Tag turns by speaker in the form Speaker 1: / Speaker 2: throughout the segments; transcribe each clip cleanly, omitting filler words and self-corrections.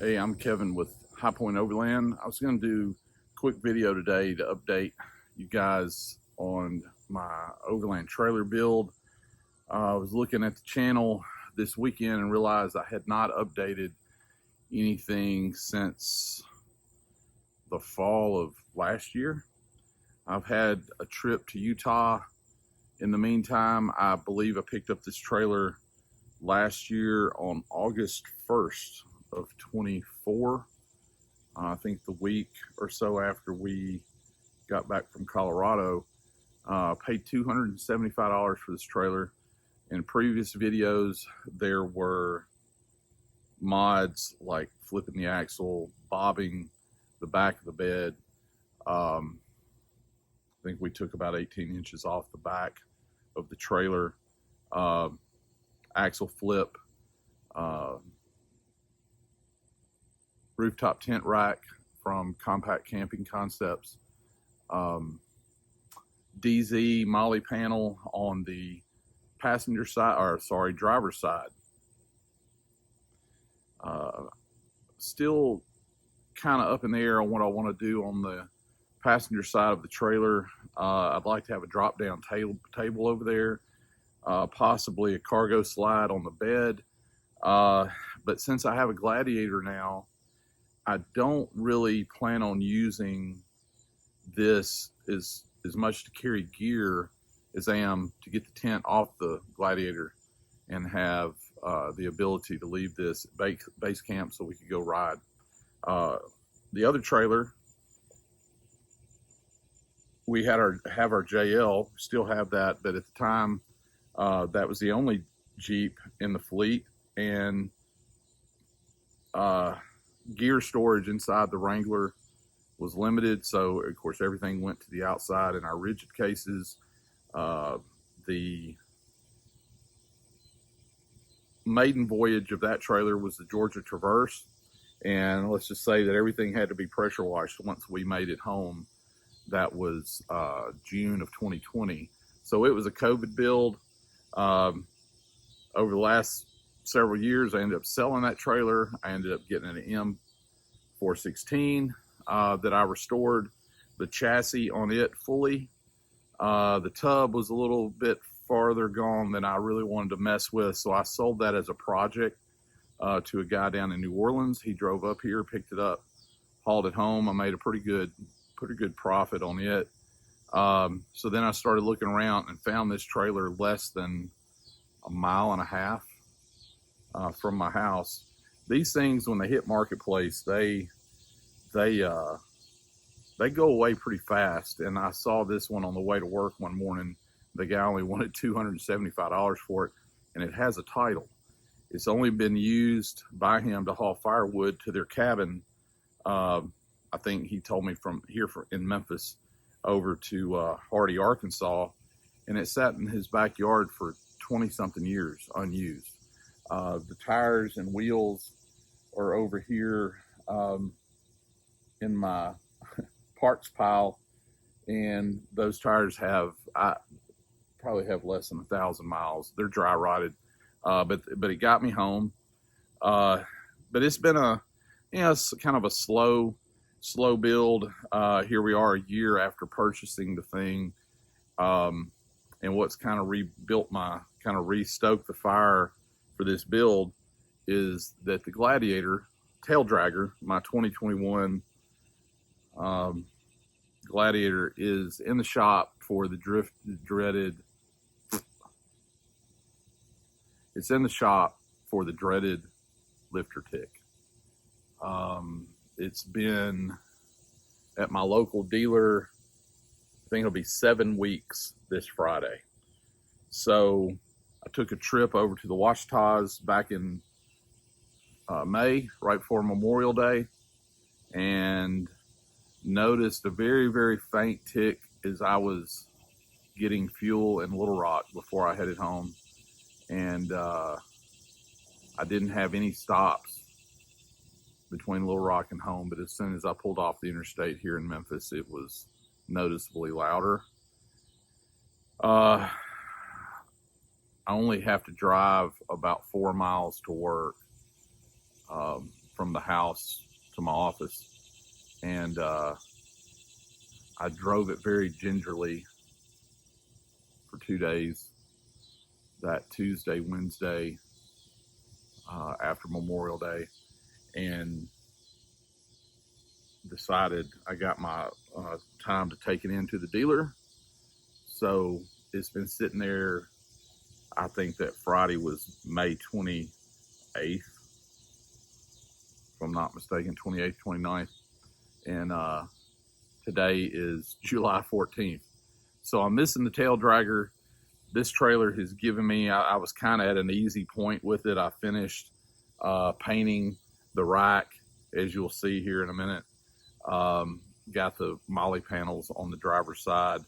Speaker 1: Hey, I'm Kevin with High Point Overland. I was going to do a quick video today to update you guys on my Overland trailer build. I was looking at the channel this weekend and realized I had not updated anything since the fall of last year. I've had a trip to Utah. In the meantime, I believe I picked up this trailer last year on August 1st of 24. I think the week or so after we got back from Colorado. Paid $275 for this trailer. In previous videos, there were mods like flipping the axle, bobbing the back of the bed. I think we took about 18 inches off the back of the trailer. Axle flip, rooftop tent rack from Compact Camping Concepts, DZ Molly panel on the passenger side, or sorry, driver's side. Still kind of up in the air on what I want to do on the passenger side of the trailer. I'd like to have a drop down table over there, possibly a cargo slide on the bed. But since I have a Gladiator now, I don't really plan on using this as much to carry gear as I am to get the tent off the Gladiator and have the ability to leave this base camp so we could go ride. The other trailer, we have our JL, still have that, but at the time that was the only Jeep in the fleet, and gear storage inside the Wrangler was limited, so of course everything went to the outside in our rigid cases. The maiden voyage of that trailer was the Georgia Traverse, and let's just say that everything had to be pressure washed once we made it home. That was June of 2020, so it was a COVID build. Over the last several years, I ended up selling that trailer. I ended up getting an M416 that I restored the chassis on it fully. The tub was a little bit farther gone than I really wanted to mess with, so I sold that as a project to a guy down in New Orleans. He drove up here, picked it up, hauled it home. I made a pretty good profit on it. So then I started looking around and found this trailer less than a mile and a half from my house. These things, when they hit marketplace, they go away pretty fast. And I saw this one on the way to work one morning. The guy only wanted $275 for it, and it has a title. It's only been used by him to haul firewood to their cabin. I think he told me from here in Memphis over to Hardy, Arkansas, and it sat in his backyard for 20-something years unused. The tires and wheels are over here in my parts pile, and those tires I probably have less than 1,000 miles. They're dry rotted, but it got me home. But it's been it's kind of a slow build. Here we are a year after purchasing the thing, and what's kind of restoked the fire for this build is that the Gladiator tail dragger, my 2021 Gladiator, is in the shop for the dreaded lifter tick. It's been at my local dealer, I think it'll be 7 weeks this Friday. So I took a trip over to the Washitas back in May, right before Memorial Day, and noticed a very, very faint tick as I was getting fuel in Little Rock before I headed home. And I didn't have any stops between Little Rock and home, but as soon as I pulled off the interstate here in Memphis, it was noticeably louder. I only have to drive about 4 miles to work. from the house to my office, and I drove it very gingerly for 2 days, that Tuesday, Wednesday, after Memorial Day, and decided I got my time to take it into the dealer. So it's been sitting there. I think that Friday was May 28th, if I'm not mistaken, 28th, 29th. And today is July 14th. So I'm missing the tail dragger. This trailer has given me, I was kind of at an easy point with it. I finished painting the rack, as you'll see here in a minute. Got the molly panels on the driver's side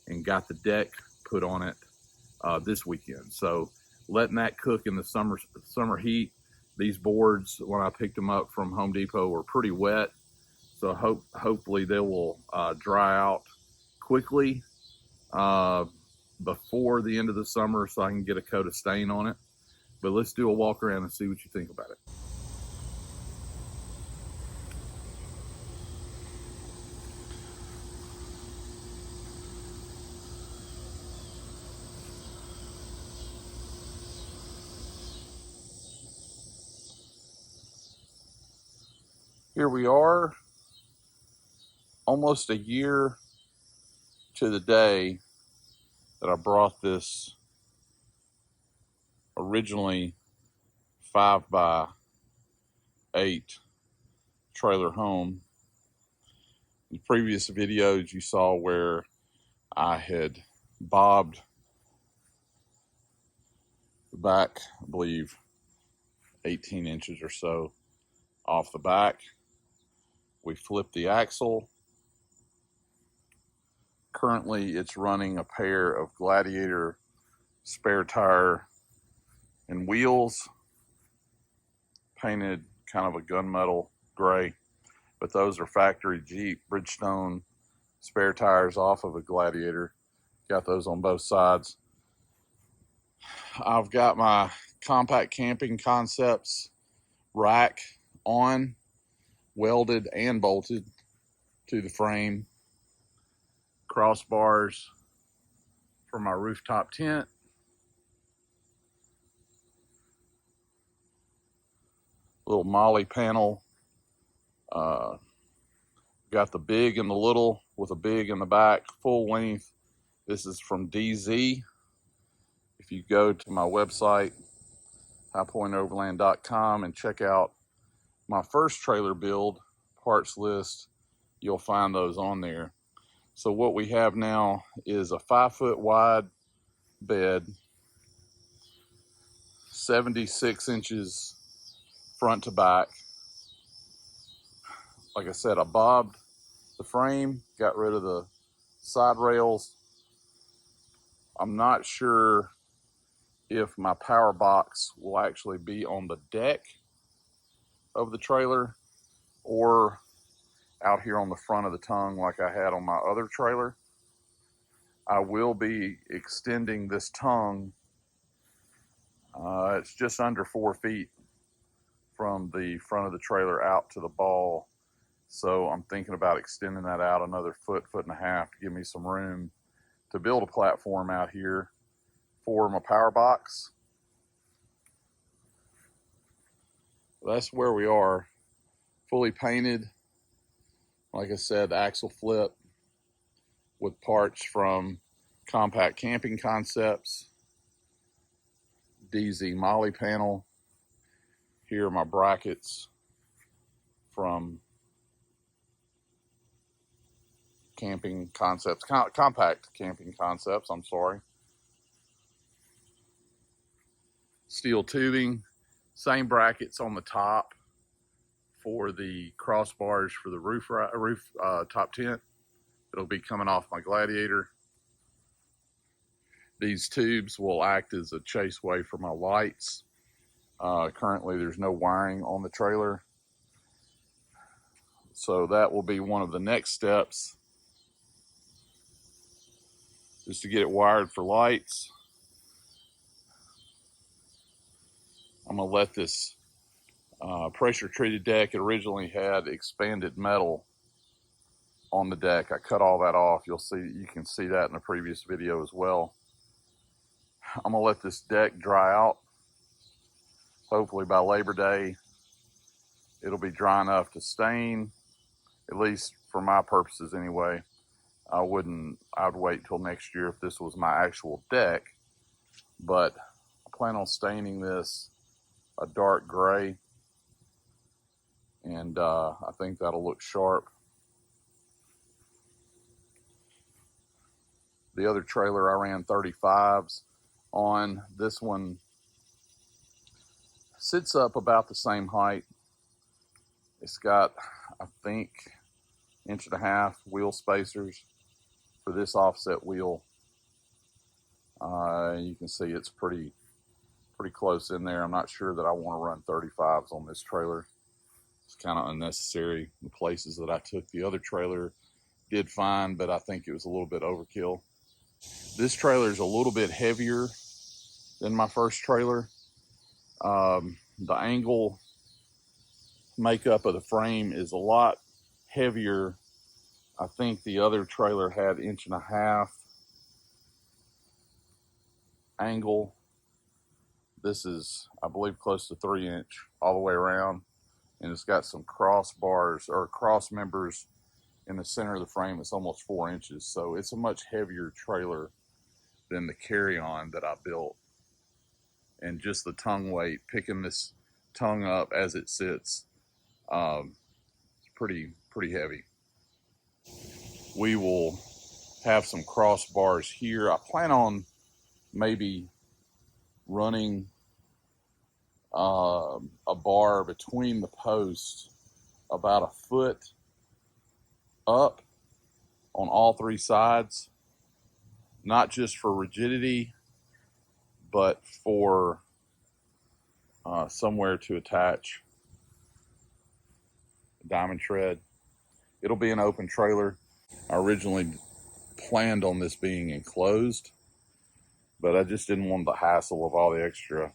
Speaker 1: and got the deck put on it this weekend. So letting that cook in the summer heat. These boards, when I picked them up from Home Depot, were pretty wet. So hopefully they will dry out quickly before the end of the summer, so I can get a coat of stain on it. But let's do a walk around and see what you think about it. Here we are, almost a year to the day that I brought this originally 5x8 trailer home. In previous videos you saw where I had bobbed back, I believe 18 inches or so off the back. We flipped the axle. Currently it's running a pair of Gladiator spare tire and wheels, painted kind of a gunmetal gray, but those are factory Jeep Bridgestone spare tires off of a Gladiator. Got those on both sides. I've got my Compact Camping Concepts rack on, welded and bolted to the frame. Crossbars for my rooftop tent. Little molly panel. Got the big and the little with a big in the back, full length. This is from DZ. If you go to my website, highpointoverland.com, and check out my first trailer build parts list, you'll find those on there. So what we have now is a 5-foot wide bed, 76 inches front to back. Like I said, I bobbed the frame, got rid of the side rails. I'm not sure if my power box will actually be on the deck of the trailer or out here on the front of the tongue like I had on my other trailer. I will be extending this tongue. It's just under 4 feet from the front of the trailer out to the ball. So I'm thinking about extending that out another foot, foot and a half to give me some room to build a platform out here for my power box. That's where we are. Fully painted. Like I said, axle flip with parts from Compact Camping Concepts, DZ molly panel. Here are my brackets from Camping Concepts, Compact Camping Concepts, I'm sorry. Steel tubing, same brackets on the top for the crossbars for the roof top tent. It'll be coming off my Gladiator. These tubes will act as a chaseway for my lights. Currently there's no wiring on the trailer, so that will be one of the next steps, is to get it wired for lights. I'm gonna let this pressure treated deck. It originally had expanded metal on the deck. I cut all that off. You can see that in the previous video as well. I'm gonna let this deck dry out. Hopefully by Labor Day, it'll be dry enough to stain, at least for my purposes anyway. I'd wait till next year if this was my actual deck, but I plan on staining this a dark gray, and I think that'll look sharp. The other trailer I ran 35s on. This one sits up about the same height. It's got, I think, 1.5 inch wheel spacers for this offset wheel. You can see it's pretty close in there. I'm not sure that I want to run 35s on this trailer. It's kind of unnecessary. The places that I took the other trailer did fine, but I think it was a little bit overkill. This trailer is a little bit heavier than my first trailer. The angle makeup of the frame is a lot heavier. I think the other trailer had 1.5 inch angle. This is, I believe, close to 3 inch all the way around, and it's got some crossbars or cross members in the center of the frame. It's almost 4 inches, so it's a much heavier trailer than the carry-on that I built. And just the tongue weight, picking this tongue up as it sits, it's pretty heavy. We will have some crossbars here. I plan on maybe running a bar between the posts about 1 foot up on all 3 sides, not just for rigidity, but for somewhere to attach a diamond tread. It'll be an open trailer. I originally planned on this being enclosed, but I just didn't want the hassle of all the extra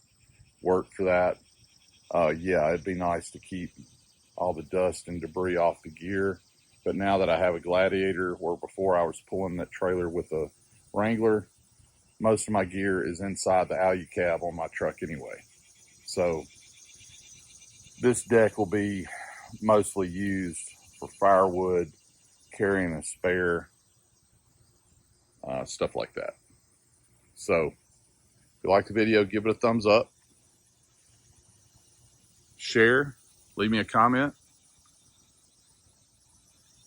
Speaker 1: work for that. Yeah, it'd be nice to keep all the dust and debris off the gear, but now that I have a Gladiator, where before I was pulling that trailer with a Wrangler, most of my gear is inside the alu-cab on my truck anyway. So this deck will be mostly used for firewood, carrying a spare, stuff like that. So if you like the video, give it a thumbs up, share, leave me a comment,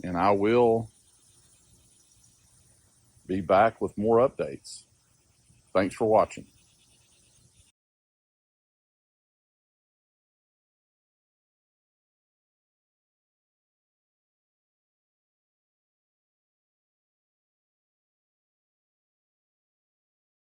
Speaker 1: and I will be back with more updates. Thanks for watching.